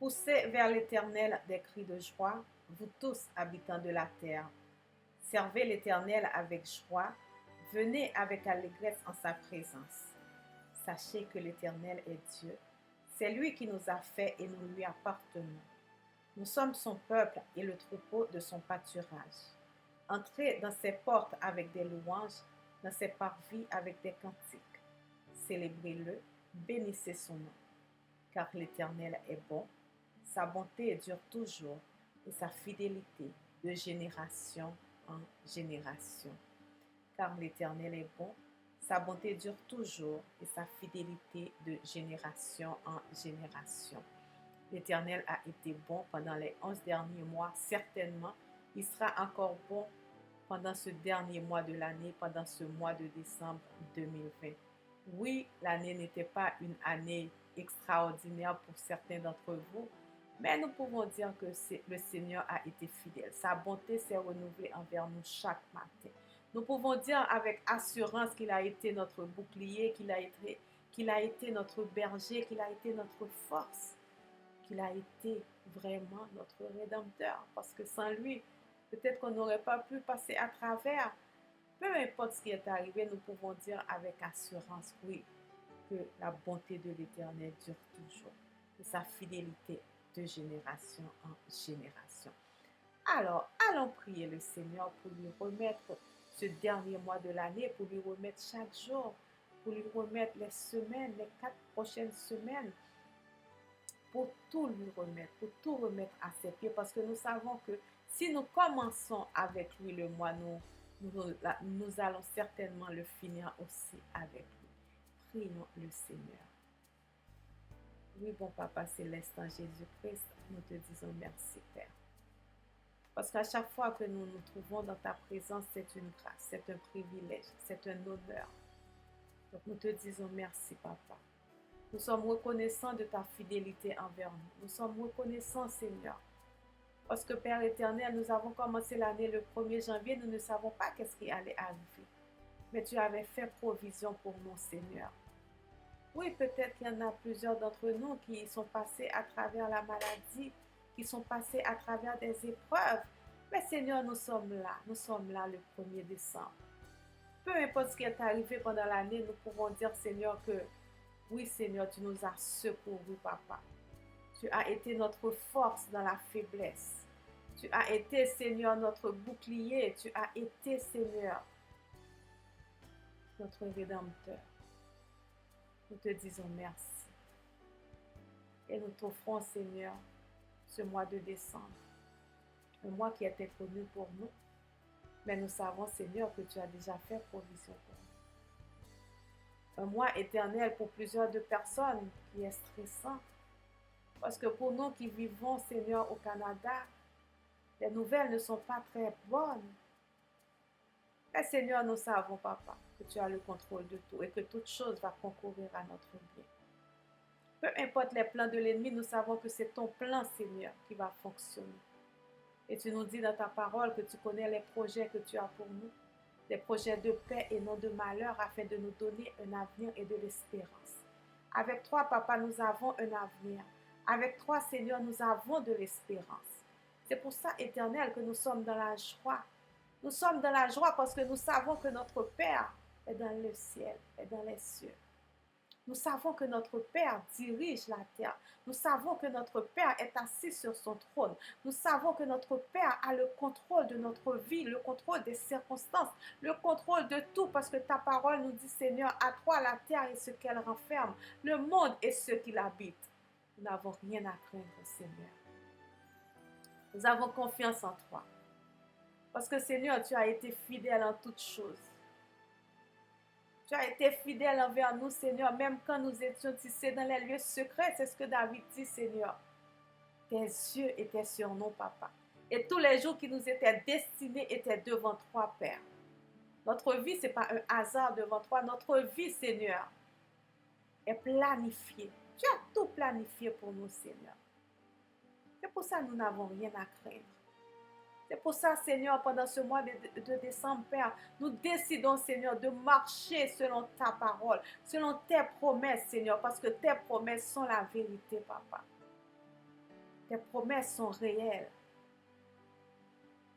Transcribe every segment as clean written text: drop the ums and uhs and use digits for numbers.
Poussez vers l'Éternel des cris de joie, vous tous habitants de la terre. Servez l'Éternel avec joie, venez avec allégresse en sa présence. Sachez que l'Éternel est Dieu. C'est lui qui nous a fait et nous lui appartenons. Nous sommes son peuple et le troupeau de son pâturage. Entrez dans ses portes avec des louanges, dans ses parvis avec des cantiques. Célébrez-le, bénissez son nom. Car l'Éternel est bon, sa bonté dure toujours et sa fidélité de génération en génération. Car l'Éternel est bon, sa bonté dure toujours et sa fidélité de génération en génération. L'Éternel a été bon pendant les 11 derniers mois, certainement. Il sera encore bon pendant ce dernier mois de l'année, pendant ce mois de décembre 2020. Oui, l'année n'était pas une année extraordinaire pour certains d'entre vous, mais nous pouvons dire que le Seigneur a été fidèle. Sa bonté s'est renouvelée envers nous chaque matin. Nous pouvons dire avec assurance qu'il a été notre bouclier, qu'il a été notre berger, qu'il a été notre force, qu'il a été vraiment notre rédempteur. Parce que sans lui, peut-être qu'on n'aurait pas pu passer à travers. Peu importe ce qui est arrivé, nous pouvons dire avec assurance, oui, que la bonté de l'Éternel dure toujours et sa fidélité de génération en génération. Alors, allons prier le Seigneur pour lui remettre ce dernier mois de l'année, pour lui remettre chaque jour, pour lui remettre les semaines, les 4 prochaines semaines, pour tout lui remettre, pour tout remettre à ses pieds, parce que nous savons que si nous commençons avec lui le mois, nous allons certainement le finir aussi avec lui. Prions le Seigneur. Oui, bon Papa Céleste, en Jésus-Christ, nous te disons merci, Père. Parce qu'à chaque fois que nous nous trouvons dans ta présence, c'est une grâce, c'est un privilège, c'est un honneur. Donc nous te disons merci, Papa. Nous sommes reconnaissants de ta fidélité envers nous. Nous sommes reconnaissants, Seigneur. Parce que, Père éternel, nous avons commencé l'année le 1er janvier, nous ne savons pas qu'est-ce qui allait arriver. Mais tu avais fait provision pour nous, Seigneur. Oui, peut-être qu'il y en a plusieurs d'entre nous qui sont passés à travers la maladie, qui sont passés à travers des épreuves. Mais Seigneur, nous sommes là le 1er décembre. Peu importe ce qui est arrivé pendant l'année, nous pouvons dire, Seigneur, que oui, Seigneur, tu nous as secourus, Papa. Tu as été notre force dans la faiblesse. Tu as été, Seigneur, notre bouclier. Tu as été, Seigneur, notre Rédempteur. Nous te disons merci. Et nous t'offrons, Seigneur, ce mois de décembre. Un mois qui était connu pour nous. Mais nous savons, Seigneur, que tu as déjà fait provision pour nous. Un mois éternel pour plusieurs de personnes qui est stressant. Parce que pour nous qui vivons, Seigneur, au Canada, les nouvelles ne sont pas très bonnes. Mais Seigneur, nous savons, Papa, que tu as le contrôle de tout et que toute chose va concourir à notre bien. Peu importe les plans de l'ennemi, nous savons que c'est ton plan, Seigneur, qui va fonctionner. Et tu nous dis dans ta parole que tu connais les projets que tu as pour nous, des projets de paix et non de malheur, afin de nous donner un avenir et de l'espérance. Avec toi, Papa, nous avons un avenir. Avec toi, Seigneur, nous avons de l'espérance. C'est pour ça, Éternel, que nous sommes dans la joie. Nous sommes dans la joie parce que nous savons que notre Père est dans le ciel, est dans les cieux. Nous savons que notre Père dirige la terre. Nous savons que notre Père est assis sur son trône. Nous savons que notre Père a le contrôle de notre vie, le contrôle des circonstances, le contrôle de tout, parce que ta parole nous dit, Seigneur, à toi la terre et ce qu'elle renferme, le monde et ceux qui l'habitent. Nous n'avons rien à craindre, Seigneur. Nous avons confiance en toi. Parce que, Seigneur, tu as été fidèle en toutes choses. Tu as été fidèle envers nous, Seigneur, même quand nous étions tissés dans les lieux secrets. C'est ce que David dit, Seigneur. Tes yeux étaient sur nous, Papa. Et tous les jours qui nous étaient destinés étaient devant toi, Père. Notre vie, ce n'est pas un hasard devant toi. Notre vie, Seigneur, est planifiée. Tu as tout planifié pour nous, Seigneur. C'est pour ça que nous n'avons rien à craindre. C'est pour ça, Seigneur, pendant ce mois de décembre, Père, nous décidons, Seigneur, de marcher selon ta parole, selon tes promesses, Seigneur, parce que tes promesses sont la vérité, Papa. Tes promesses sont réelles.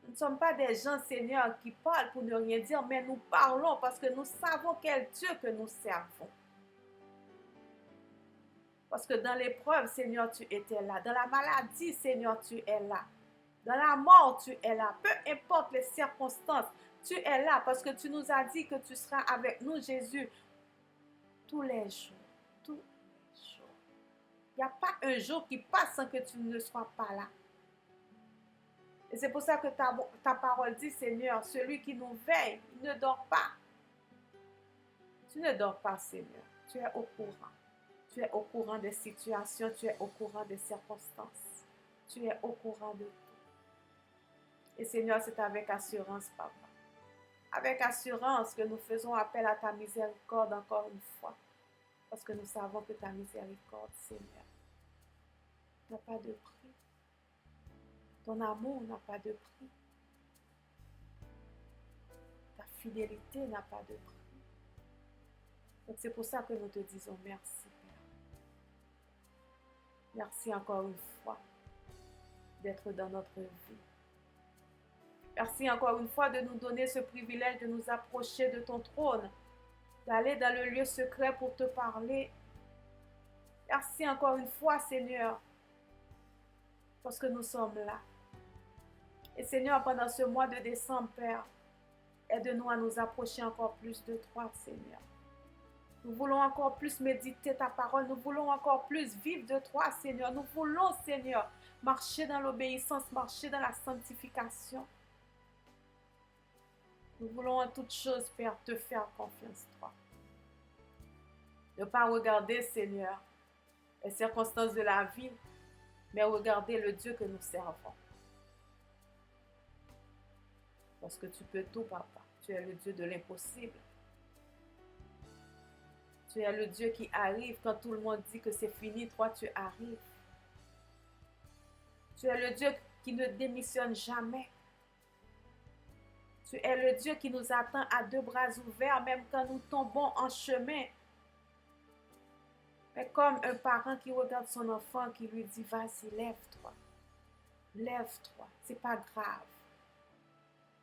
Nous ne sommes pas des gens, Seigneur, qui parlent pour ne rien dire, mais nous parlons parce que nous savons quel Dieu que nous servons. Parce que dans l'épreuve, Seigneur, tu étais là. Dans la maladie, Seigneur, tu es là. Dans la mort, tu es là. Peu importe les circonstances, tu es là parce que tu nous as dit que tu seras avec nous, Jésus, tous les jours. Tous les jours. Il n'y a pas un jour qui passe sans que tu ne sois pas là. Et c'est pour ça que ta parole dit, Seigneur, celui qui nous veille, il ne dort pas. Tu ne dors pas, Seigneur. Tu es au courant. Tu es au courant des situations, tu es au courant des circonstances. Tu es au courant de tout. Et Seigneur, c'est avec assurance, Papa. Avec assurance que nous faisons appel à ta miséricorde encore une fois. Parce que nous savons que ta miséricorde, Seigneur, n'a pas de prix. Ton amour n'a pas de prix. Ta fidélité n'a pas de prix. Donc c'est pour ça que nous te disons merci, Père. Merci encore une fois d'être dans notre vie. Merci encore une fois de nous donner ce privilège de nous approcher de ton trône, d'aller dans le lieu secret pour te parler. Merci encore une fois, Seigneur, parce que nous sommes là. Et Seigneur, pendant ce mois de décembre, Père, aide-nous à nous approcher encore plus de toi, Seigneur. Nous voulons encore plus méditer ta parole. Nous voulons encore plus vivre de toi, Seigneur. Nous voulons, Seigneur, marcher dans l'obéissance, marcher dans la sanctification. Nous voulons en toutes choses, Père, te faire confiance, toi. Ne pas regarder, Seigneur, les circonstances de la vie, mais regarder le Dieu que nous servons. Parce que tu peux tout, Papa. Tu es le Dieu de l'impossible. Tu es le Dieu qui arrive quand tout le monde dit que c'est fini. Toi, tu arrives. Tu es le Dieu qui ne démissionne jamais. Tu es le Dieu qui nous attend à deux bras ouverts, même quand nous tombons en chemin. Mais comme un parent qui regarde son enfant, qui lui dit, vas-y, lève-toi. Lève-toi, c'est pas grave.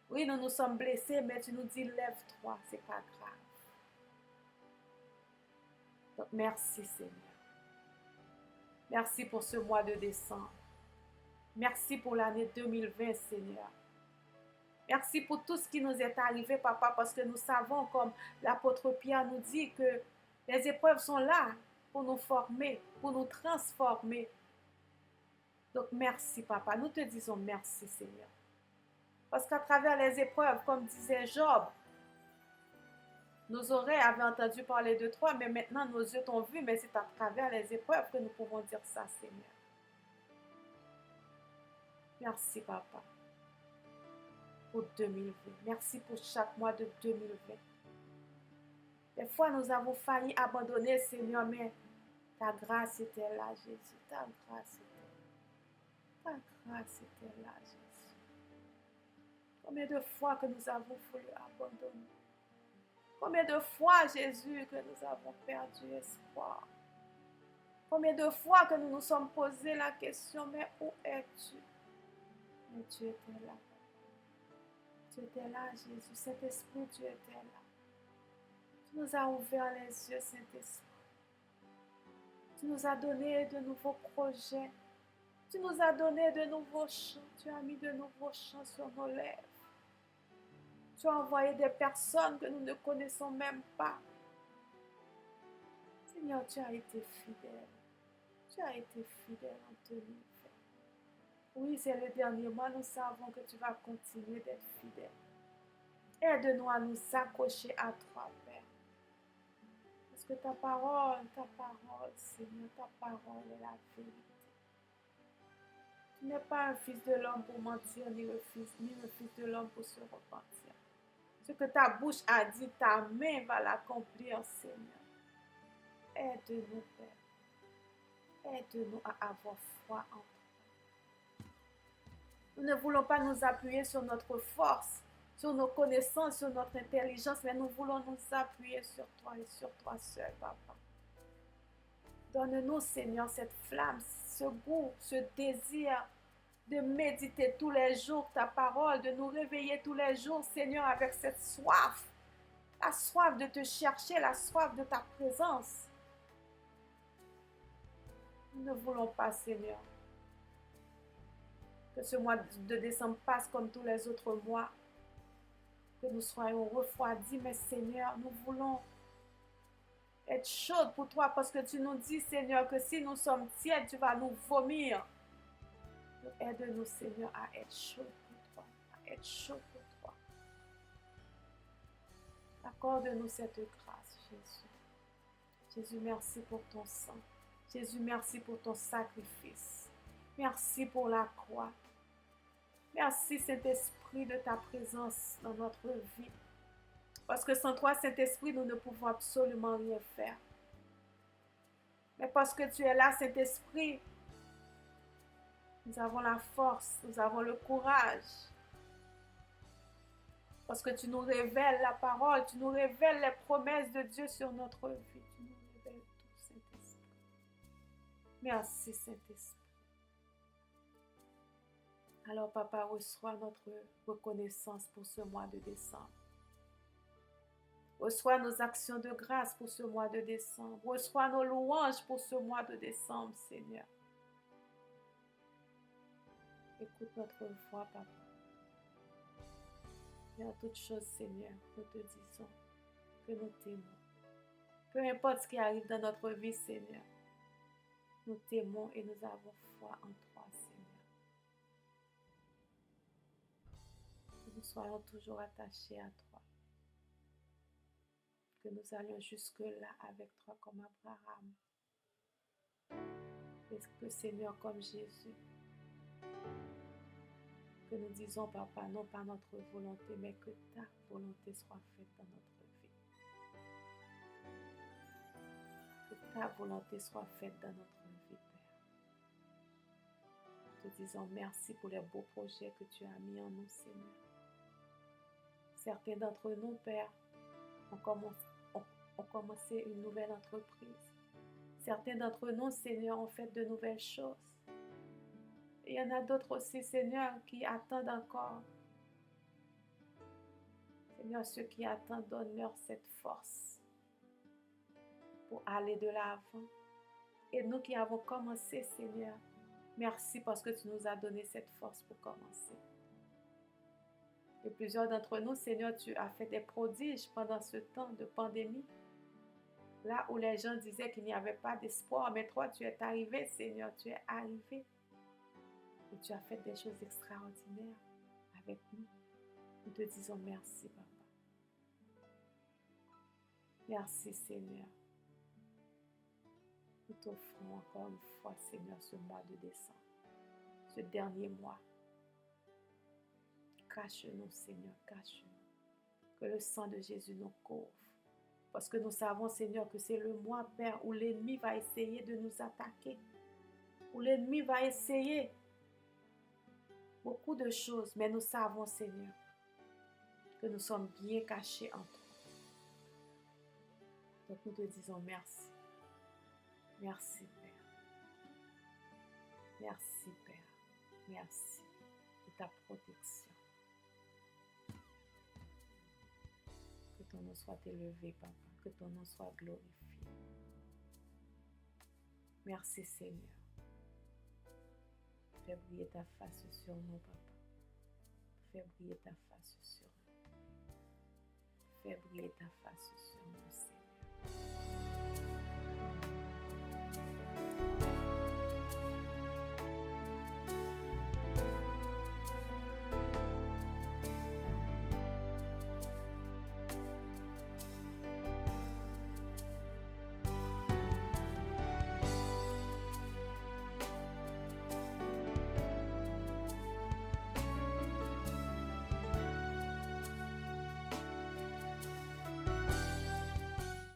Oui, nous nous sommes blessés, mais tu nous dis, lève-toi, c'est pas grave. Donc, merci, Seigneur. Merci pour ce mois de décembre. Merci pour l'année 2020, Seigneur. Merci pour tout ce qui nous est arrivé, Papa, parce que nous savons, comme l'apôtre Pierre nous dit, que les épreuves sont là pour nous former, pour nous transformer. Donc, merci, Papa. Nous te disons merci, Seigneur. Parce qu'à travers les épreuves, comme disait Job, nos oreilles avaient entendu parler de toi, mais maintenant nos yeux t'ont vu, mais c'est à travers les épreuves que nous pouvons dire ça, Seigneur. Merci, Papa, pour 2020. Merci pour chaque mois de 2020. Des fois, nous avons failli abandonner, Seigneur, mais ta grâce était là, Jésus. Ta grâce était là, Jésus. Combien de fois que nous avons voulu abandonner? Combien de fois, Jésus, que nous avons perdu espoir? Combien de fois que nous nous sommes posé la question, mais où es-tu? Mais tu étais là. Tu étais là, Jésus. Saint-Esprit, tu étais là. Tu nous as ouvert les yeux, Saint-Esprit. Tu nous as donné de nouveaux projets. Tu nous as donné de nouveaux chants. Tu as mis de nouveaux chants sur nos lèvres. Tu as envoyé des personnes que nous ne connaissons même pas. Seigneur, tu as été fidèle. Tu as été fidèle en 2020. Oui, c'est le dernier mois. Nous savons que tu vas continuer d'être fidèle. Aide-nous à nous accrocher à toi, Père. Parce que ta parole, Seigneur, ta parole est la vérité. Tu n'es pas un fils de l'homme pour mentir, ni le fils de l'homme pour se repentir. Ce que ta bouche a dit, ta main va l'accomplir, Seigneur. Aide-nous, Père. Aide-nous à avoir foi en toi. Nous ne voulons pas nous appuyer sur notre force, sur nos connaissances, sur notre intelligence, mais nous voulons nous appuyer sur toi et sur toi seul, Papa. Donne-nous, Seigneur, cette flamme, ce goût, ce désir de méditer tous les jours ta parole, de nous réveiller tous les jours, Seigneur, avec cette soif, la soif de te chercher, la soif de ta présence. Nous ne voulons pas, Seigneur, que ce mois de décembre passe comme tous les autres mois, que nous soyons refroidis, mais Seigneur, nous voulons être chauds pour toi, parce que tu nous dis, Seigneur, que si nous sommes tièdes, tu vas nous vomir. Aide-nous, Seigneur, à être chauds pour toi, à être chauds pour toi. Accorde-nous cette grâce, Jésus. Jésus, merci pour ton sang. Jésus, merci pour ton sacrifice. Merci pour la croix. Merci, Saint-Esprit, de ta présence dans notre vie. Parce que sans toi, Saint-Esprit, nous ne pouvons absolument rien faire. Mais parce que tu es là, Saint-Esprit, nous avons la force, nous avons le courage. Parce que tu nous révèles la parole, tu nous révèles les promesses de Dieu sur notre vie. Tu nous révèles tout, Saint-Esprit. Merci, Saint-Esprit. Alors, Papa, reçois notre reconnaissance pour ce mois de décembre. Reçois nos actions de grâce pour ce mois de décembre. Reçois nos louanges pour ce mois de décembre, Seigneur. Écoute notre voix, Papa. Et en toute chose, Seigneur, nous te disons que nous t'aimons. Peu importe ce qui arrive dans notre vie, Seigneur, nous t'aimons et nous avons foi en toi, Seigneur. Que nous soyons toujours attachés à toi. Que nous allions jusque-là avec toi comme Abraham. Et que, Seigneur, comme Jésus, que nous disons, Papa, non pas notre volonté, mais que ta volonté soit faite dans notre vie. Que ta volonté soit faite dans notre vie, Père. Te disons merci pour les beaux projets que tu as mis en nous, Seigneur. Certains d'entre nous, Père, ont commencé une nouvelle entreprise. Certains d'entre nous, Seigneur, ont fait de nouvelles choses. Et il y en a d'autres aussi, Seigneur, qui attendent encore. Seigneur, ceux qui attendent, donne-leur cette force pour aller de l'avant. Et nous qui avons commencé, Seigneur, merci parce que tu nous as donné cette force pour commencer. Et plusieurs d'entre nous, Seigneur, tu as fait des prodiges pendant ce temps de pandémie. Là où les gens disaient qu'il n'y avait pas d'espoir, mais toi, tu es arrivé, Seigneur, tu es arrivé. Et tu as fait des choses extraordinaires avec nous. Nous te disons merci, Papa. Merci, Seigneur. Nous t'offrons encore une fois, Seigneur, ce mois de décembre, ce dernier mois. Cache-nous, Seigneur, cache-nous. Que le sang de Jésus nous couvre. Parce que nous savons, Seigneur, que c'est le mois, Père, où l'ennemi va essayer de nous attaquer. Où l'ennemi va essayer beaucoup de choses. Mais nous savons, Seigneur, que nous sommes bien cachés en toi. Donc nous te disons merci. Merci, Père. Merci, Père. Merci de ta protection. Que ton nom soit élevé, Papa. Que ton nom soit glorifié. Merci, Seigneur. Fais briller ta face sur nous, Papa. Fais briller ta face sur nous. Fais briller ta face sur nous, Seigneur.